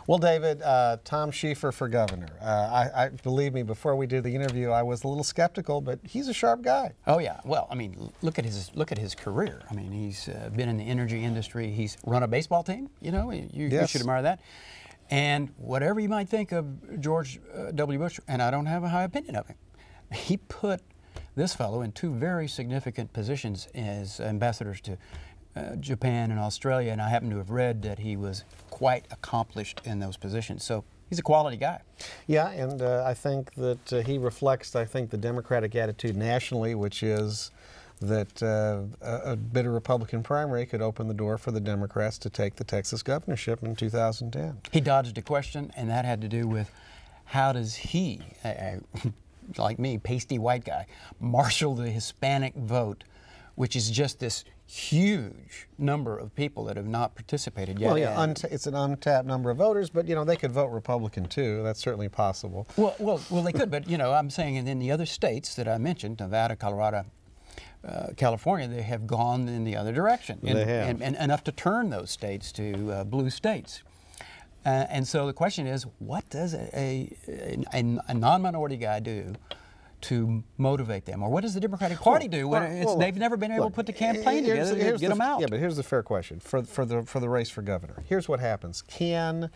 Well, David, Tom Schieffer for governor. Believe me, before we did the interview, I was a little skeptical, but he's a sharp guy. Oh yeah. Well, I mean, look at his career. I mean, he's been in the energy industry. He's run a baseball team. You know, you should admire that. And whatever you might think of George W. Bush, and I don't have a high opinion of him, he put this fellow in two very significant positions as ambassadors to Japan and Australia, and I happen to have read that he was quite accomplished in those positions. So he's a quality guy. Yeah, and I think that he reflects, the Democratic attitude nationally, which is that a bitter Republican primary could open the door for the Democrats to take the Texas governorship in 2010. He dodged a question, and that had to do with how does he, like me, pasty white guy, marshal the Hispanic vote, which is just this huge number of people that have not participated yet. Well, yeah, it's an untapped number of voters, but you know they could vote Republican too. That's certainly possible. Well, they could, but you know, I'm saying in the other states that I mentioned, Nevada, Colorado, California, they have gone in the other direction, and enough to turn those states to blue states. And so the question is, what does a non-minority guy do to motivate them, or what does the Democratic Party do when they've never been able to put the campaign together to get them out? Yeah, but here's the fair question for the race for governor. Here's what happens: can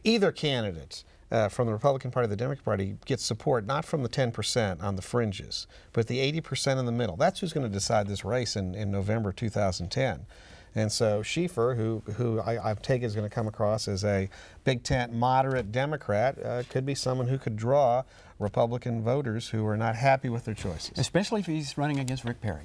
either candidate from the Republican Party or the Democratic Party get support not from the 10% on the fringes, but the 80% in the middle? That's who's going to decide this race in November 2010. And so Schieffer, who I take is going to come across as a big tent, moderate Democrat, could be someone who could draw Republican voters who are not happy with their choices. Especially if he's running against Rick Perry.